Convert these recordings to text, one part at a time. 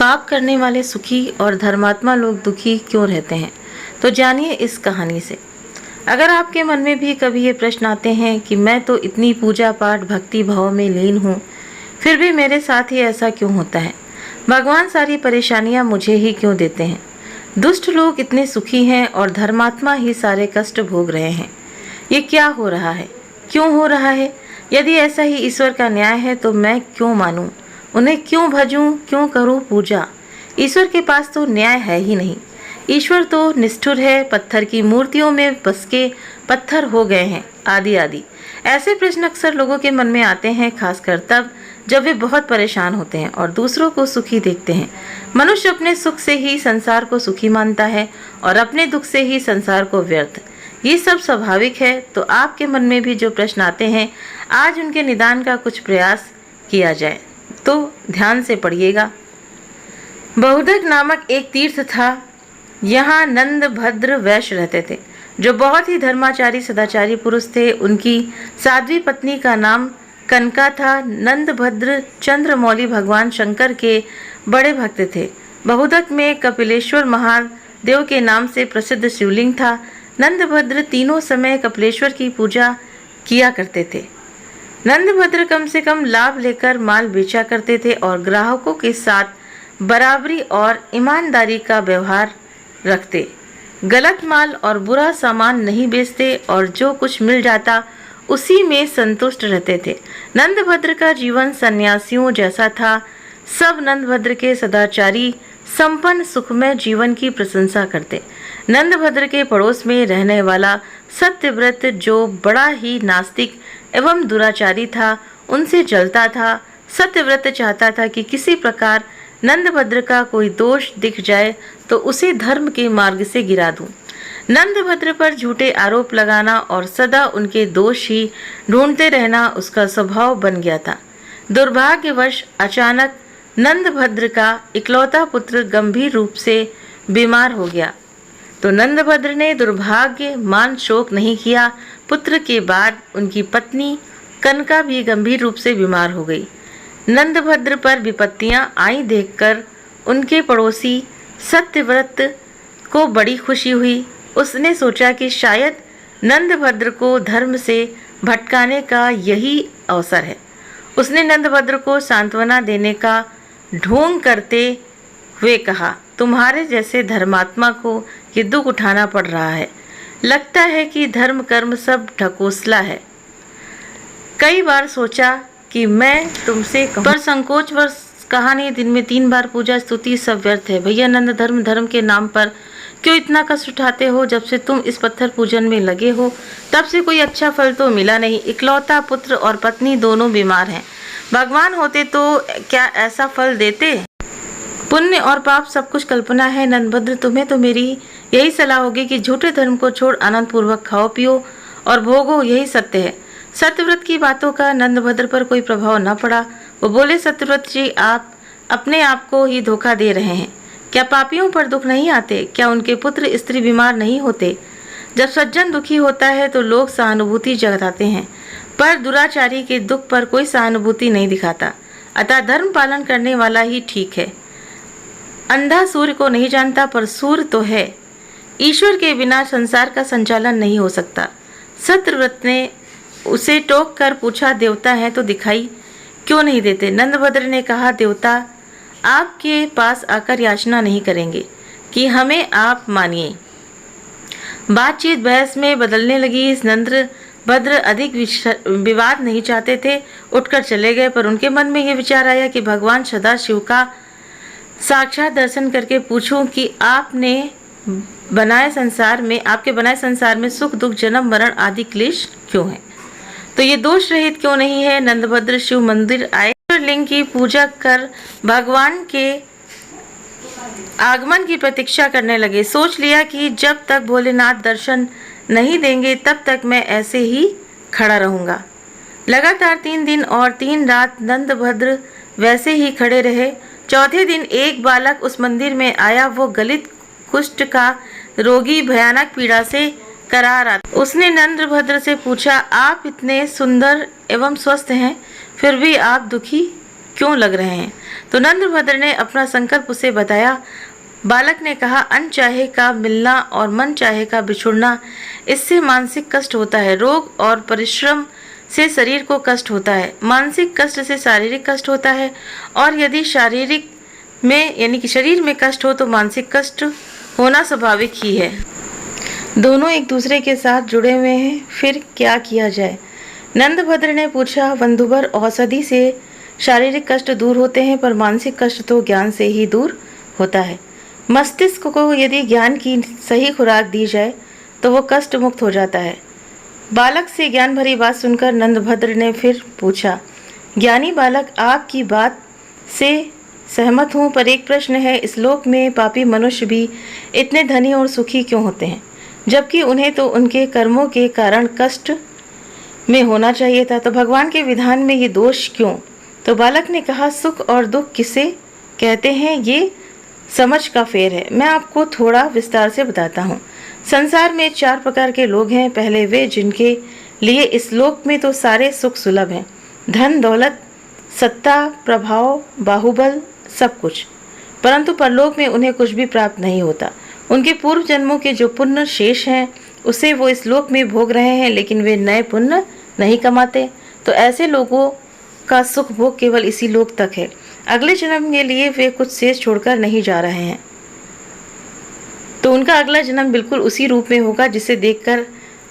पाप करने वाले सुखी और धर्मात्मा लोग दुखी क्यों रहते हैं? तो जानिए इस कहानी से। अगर आपके मन में भी कभी ये प्रश्न आते हैं कि मैं तो इतनी पूजा पाठ भक्ति भाव में लीन हूँ, फिर भी मेरे साथ ही ऐसा क्यों होता है? भगवान सारी परेशानियाँ मुझे ही क्यों देते हैं? दुष्ट लोग इतने सुखी हैं और धर्मात्मा ही सारे कष्ट भोग रहे हैं। ये क्या हो रहा है? क्यों हो रहा है? यदि ऐसा ही ईश्वर का न्याय है तो मैं क्यों मानूं? उन्हें क्यों भजूं? क्यों करूं पूजा? ईश्वर के पास तो न्याय है ही नहीं। ईश्वर तो निष्ठुर है, पत्थर की मूर्तियों में बस के पत्थर हो गए हैं, आदि आदि। ऐसे प्रश्न अक्सर लोगों के मन में आते हैं, खासकर तब जब वे बहुत परेशान होते हैं और दूसरों को सुखी देखते हैं। मनुष्य अपने सुख से ही संसार को सुखी मानता है और अपने दुख से ही संसार को व्यर्थ। ये सब स्वाभाविक है। तो आपके मन में भी जो प्रश्न आते हैं, आज उनके निदान का कुछ प्रयास किया जाए। तो ध्यान से पढ़िएगा। बहुदक नामक एक तीर्थ था। यहाँ नंद भद्र वैश्य रहते थे, जो बहुत ही धर्माचारी सदाचारी पुरुष थे। उनकी साध्वी पत्नी का नाम कनका था। नंद भद्र चंद्रमौली भगवान शंकर के बड़े भक्त थे। बहुदक में कपिलेश्वर महादेव के नाम से प्रसिद्ध शिवलिंग था। नंदभद्र तीनों समय कपिलेश्वर की पूजा किया करते थे। नंदभद्र कम से कम लाभ लेकर माल बेचा करते थे और ग्राहकों के साथ बराबरी और ईमानदारी का व्यवहार रखते। गलत माल और बुरा सामान नहीं बेचते और जो कुछ मिल जाता उसी में संतुष्ट रहते थे। नंदभद्र का जीवन सन्यासियों जैसा था। सब नंदभद्र के सदाचारी संपन्न सुखमय जीवन की प्रशंसा करते। नंदभद्र के पड़ोस में रहने वाला सत्यव्रत, जो बड़ा ही नास्तिक एवं दुराचारी था, उनसे जलता था। सत्यव्रत चाहता था कि किसी प्रकार नंदभद्र का कोई दोष दिख जाए तो उसे धर्म के मार्ग से गिरा दूं। नंदभद्र पर झूठे आरोप लगाना और सदा उनके दोष ही ढूंढते रहना उसका स्वभाव बन गया था। दुर्भाग्यवश अचानक नंदभद्र का इकलौता पुत्र गंभीर रूप से बीमार हो गया। तो नंदभद्र ने दुर्भाग्य मान शोक नहीं किया। पुत्र के बाद उनकी पत्नी कनका भी गंभीर रूप से बीमार हो गई। नंदभद्र पर विपत्तियां आई देखकर उनके पड़ोसी सत्यव्रत को बड़ी खुशी हुई। उसने सोचा कि शायद नंदभद्र को धर्म से भटकाने का यही अवसर है। उसने नंदभद्र को सांत्वना देने का ढोंग करते हुए कहा, तुम्हारे जैसे धर्मात्मा को ये दुख उठाना पड़ रहा है। लगता है कि धर्म कर्म सब ढकोसला है। कई बार सोचा कि मैं तुमसे कहूं, पर संकोचवश कहा नहीं। दिन में 3 बार पूजा स्तुति सब व्यर्थ है। भैया नंद, धर्म के नाम पर क्यों इतना कष्ट उठाते हो? जब से तुम इस पत्थर पूजन में लगे हो तब से कोई अच्छा फल तो मिला नहीं। इकलौता पुत्र और पत्नी दोनों बीमार हैं। भगवान होते तो क्या ऐसा फल देते? पुण्य और पाप सब कुछ कल्पना है। नंदभद्र, तुम्हें तो मेरी यही सलाह होगी कि झूठे धर्म को छोड़ आनंद पूर्वक खाओ पियो और भोगो, यही सत्य है। सत्यव्रत की बातों का नंदभद्र पर कोई प्रभाव न पड़ा। वो बोले, सत्यव्रत जी, आप अपने आप को ही धोखा दे रहे हैं। क्या पापियों पर दुख नहीं आते? क्या उनके पुत्र स्त्री बीमार नहीं होते? जब सज्जन दुखी होता है तो लोग सहानुभूति जताते हैं, पर दुराचारी के दुख पर कोई सहानुभूति नहीं दिखाता। अतः धर्म पालन करने वाला ही ठीक है। अंधा सूर्य को नहीं जानता, पर सूर्य तो है। ईश्वर के बिना संसार का संचालन नहीं हो सकता। सत्यव्रत ने उसे टोक कर पूछा, देवता है तो दिखाई क्यों नहीं देते? नंदभद्र ने कहा, देवता आपके पास आकर याचना नहीं करेंगे कि हमें आप मानिए। बातचीत बहस में बदलने लगी। नंदभद्र अधिक विवाद नहीं चाहते थे, उठकर चले गए। पर उनके मन में यह विचार आया कि भगवान सदाशिव का साक्षात दर्शन करके पूछूं कि आपके बनाए संसार में सुख दुख जन्म मरण आदि क्लेश क्यों है, तो ये दोष रहित क्यों नहीं है। नंदभद्र शिव मंदिर आए, लिंग की पूजा कर भगवान के आगमन की प्रतीक्षा करने लगे। सोच लिया कि जब तक भोलेनाथ दर्शन नहीं देंगे तब तक मैं ऐसे ही खड़ा रहूंगा। लगातार 3 दिन और 3 रात नंदभद्र वैसे ही खड़े रहे। चौथे दिन एक बालक उस मंदिर में आया। वो गलित कुष्ठ का रोगी भयानक पीड़ा से करा रहा था। उसने नंदभद्र से पूछा, आप इतने सुंदर एवं स्वस्थ हैं, फिर भी आप दुखी क्यों लग रहे हैं? तो नंदभद्र ने अपना संकल्प उसे बताया। बालक ने कहा, अनचाहे का मिलना और मन चाहे का बिछुड़ना, इससे मानसिक कष्ट होता है। रोग और परिश्रम से शरीर को कष्ट होता है, मानसिक कष्ट से शारीरिक कष्ट होता है, और यदि शारीरिक में यानी कि शरीर में कष्ट हो तो मानसिक कष्ट होना स्वाभाविक ही है। दोनों एक दूसरे के साथ जुड़े हुए हैं, फिर क्या किया जाए? नंदभद्र ने पूछा। बंधुवर, औषधि से शारीरिक कष्ट दूर होते हैं, पर मानसिक कष्ट तो ज्ञान से ही दूर होता है। मस्तिष्क को यदि ज्ञान की सही खुराक दी जाए तो वो कष्ट मुक्त हो जाता है। बालक से ज्ञान भरी बात सुनकर नंदभद्र ने फिर पूछा, ज्ञानी बालक, आपकी बात से सहमत हूँ, पर एक प्रश्न है। इस लोक में पापी मनुष्य भी इतने धनी और सुखी क्यों होते हैं, जबकि उन्हें तो उनके कर्मों के कारण कष्ट में होना चाहिए था? तो भगवान के विधान में ये दोष क्यों? तो बालक ने कहा, सुख और दुख किसे कहते हैं ये समझ का फेर है। मैं आपको थोड़ा विस्तार से बताता हूँ। संसार में 4 प्रकार के लोग हैं। पहले वे जिनके लिए इस लोक में तो सारे सुख सुलभ हैं, धन दौलत, सत्ता, प्रभाव, बाहुबल, सब कुछ, परंतु परलोक में उन्हें कुछ भी प्राप्त नहीं होता। उनके पूर्व जन्मों के जो पुण्य शेष हैं उसे वो इस लोक में भोग रहे हैं, लेकिन वे नए पुण्य नहीं कमाते। तो ऐसे लोगों का सुख भोग केवल इसी लोक तक है। अगले जन्म के लिए वे कुछ शेष छोड़कर नहीं जा रहे हैं, तो उनका अगला जन्म बिल्कुल उसी रूप में होगा जिसे देखकर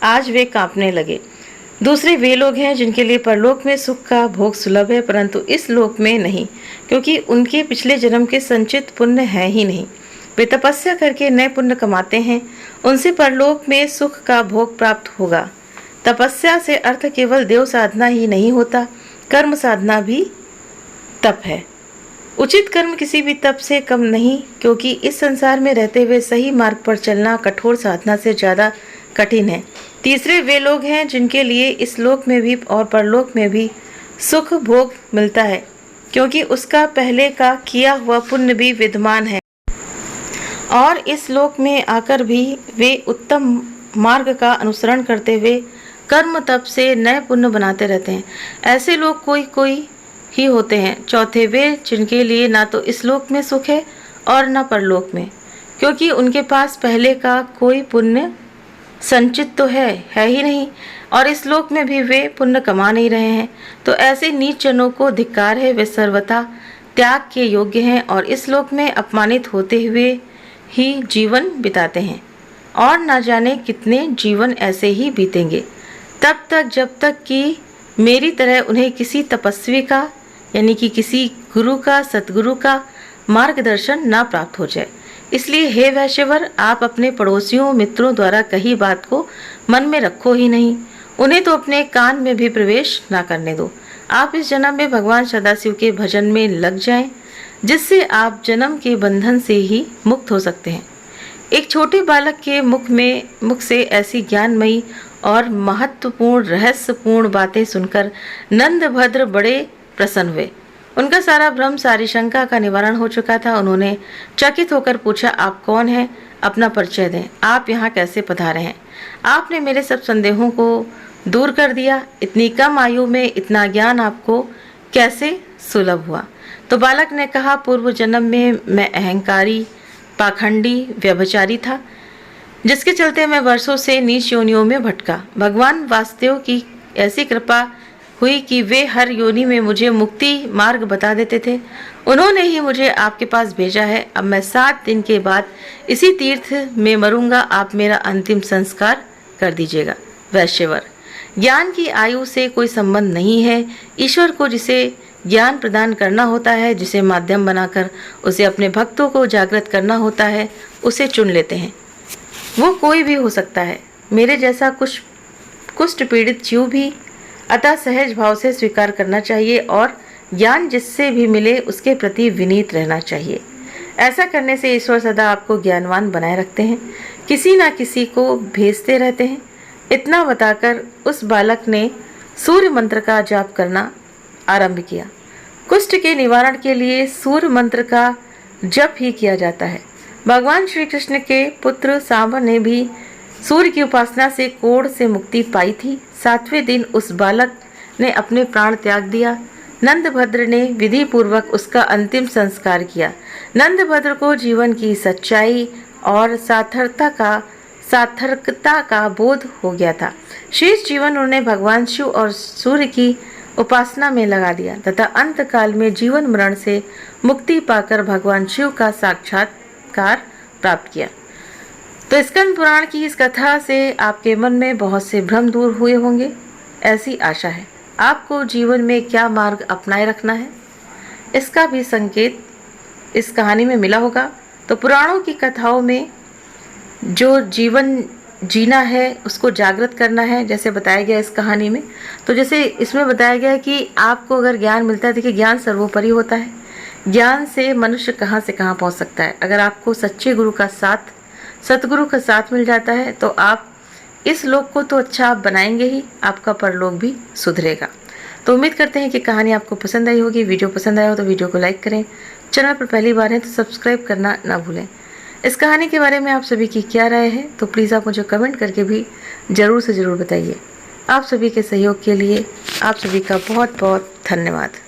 आज वे कांपने लगे। दूसरे वे लोग हैं जिनके लिए परलोक में सुख का भोग सुलभ है, परंतु इस लोक में नहीं, क्योंकि उनके पिछले जन्म के संचित पुण्य है ही नहीं। वे तपस्या करके नए पुण्य कमाते हैं, उनसे परलोक में सुख का भोग प्राप्त होगा। तपस्या से अर्थ केवल देव साधना ही नहीं होता, कर्म साधना भी तप है। उचित कर्म किसी भी तप से कम नहीं, क्योंकि इस संसार में रहते हुए सही मार्ग पर चलना कठोर साधना से ज़्यादा कठिन है। तीसरे वे लोग हैं जिनके लिए इस लोक में भी और परलोक में भी सुख भोग मिलता है, क्योंकि उसका पहले का किया हुआ पुण्य भी विद्यमान है, और इस लोक में आकर भी वे उत्तम मार्ग का अनुसरण करते हुए कर्म तप से नए पुण्य बनाते रहते हैं। ऐसे लोग कोई ही होते हैं। चौथे वे जिनके लिए ना तो इस लोक में सुख है और ना परलोक में, क्योंकि उनके पास पहले का कोई पुण्य संचित तो है ही नहीं, और इस लोक में भी वे पुण्य कमा नहीं रहे हैं। तो ऐसे नीच जनों को धिक्कार है। वे सर्वथा त्याग के योग्य हैं और इस लोक में अपमानित होते हुए ही जीवन बिताते हैं, और ना जाने कितने जीवन ऐसे ही बीतेंगे, तब तक जब तक कि मेरी तरह उन्हें किसी तपस्वी का यानी कि किसी गुरु का, सतगुरु का मार्गदर्शन ना प्राप्त हो जाए। इसलिए हे वैश्यवर, आप अपने पड़ोसियों मित्रों द्वारा कही बात को मन में रखो ही नहीं, उन्हें तो अपने कान में भी प्रवेश ना करने दो। आप इस जन्म में भगवान सदाशिव के भजन में लग जाएं, जिससे आप जन्म के बंधन से ही मुक्त हो सकते हैं। एक छोटे बालक के मुख से ऐसी ज्ञानमयी और महत्वपूर्ण रहस्यपूर्ण बातें सुनकर नंदभद्र बड़े प्रसन्न हुए। उनका सारा भ्रम, सारी शंका का निवारण हो चुका था। उन्होंने चकित होकर पूछा, आप कौन हैं? अपना परिचय दें। आप यहाँ कैसे पधारे हैं? आपने मेरे सब संदेहों को दूर कर दिया। इतनी कम आयु में इतना ज्ञान आपको कैसे सुलभ हुआ? तो बालक ने कहा, पूर्व जन्म में मैं अहंकारी, पाखंडी, व्यभिचारी था, जिसके चलते मैं वर्षों से नीच योनियों में भटका। भगवान वासुदेव की ऐसी कृपा हुई कि वे हर योनि में मुझे मुक्ति मार्ग बता देते थे। उन्होंने ही मुझे आपके पास भेजा है। अब मैं 7 दिन के बाद इसी तीर्थ में मरूंगा। आप मेरा अंतिम संस्कार कर दीजिएगा। वैश्यवर, ज्ञान की आयु से कोई संबंध नहीं है। ईश्वर को जिसे ज्ञान प्रदान करना होता है, जिसे माध्यम बनाकर उसे अपने भक्तों को जागृत करना होता है, उसे चुन लेते हैं। वो कोई भी हो सकता है, मेरे जैसा कुष्ठ पीड़ित जीव भी। अतः सहज भाव से स्वीकार करना चाहिए और ज्ञान जिससे भी मिले उसके प्रति विनीत रहना चाहिए। ऐसा करने से ईश्वर सदा आपको ज्ञानवान बनाए रखते हैं, किसी ना किसी को भेजते रहते हैं। इतना बताकर उस बालक ने सूर्य मंत्र का जाप करना आरंभ किया। कुष्ठ के निवारण के लिए सूर्य मंत्र का जप ही किया जाता है। भगवान श्री कृष्ण के पुत्र सांब ने भी सूर्य की उपासना से कोढ़ से मुक्ति पाई थी। 7वें दिन उस बालक ने अपने प्राण त्याग दिया। नंदभद्र ने विधि पूर्वक उसका अंतिम संस्कार किया। नंदभद्र को जीवन की सच्चाई और सार्थकता का बोध हो गया था। शेष जीवन उन्होंने भगवान शिव और सूर्य की उपासना में लगा दिया तथा अंत काल में जीवन मरण से मुक्ति पाकर भगवान शिव का साक्षात्कार प्राप्त किया। तो स्कंद पुराण की इस कथा से आपके मन में बहुत से भ्रम दूर हुए होंगे, ऐसी आशा है। आपको जीवन में क्या मार्ग अपनाए रखना है, इसका भी संकेत इस कहानी में मिला होगा। तो पुराणों की कथाओं में जो जीवन जीना है उसको जागृत करना है, जैसे बताया गया इस कहानी में। तो जैसे इसमें बताया गया है कि आपको अगर ज्ञान मिलता है, देखिए ज्ञान सर्वोपरि होता है। ज्ञान से मनुष्य कहाँ से कहाँ पहुँच सकता है। अगर आपको सच्चे गुरु का साथ, सतगुरु का साथ मिल जाता है तो आप इस लोक को तो अच्छा आप बनाएंगे ही, आपका परलोक भी सुधरेगा। तो उम्मीद करते हैं कि कहानी आपको पसंद आई होगी। वीडियो पसंद आया हो तो वीडियो को लाइक करें। चैनल पर पहली बार है तो सब्सक्राइब करना ना भूलें। इस कहानी के बारे में आप सभी की क्या राय है तो प्लीज़ आप मुझे कमेंट करके भी ज़रूर से ज़रूर बताइए। आप सभी के सहयोग के लिए आप सभी का बहुत बहुत धन्यवाद।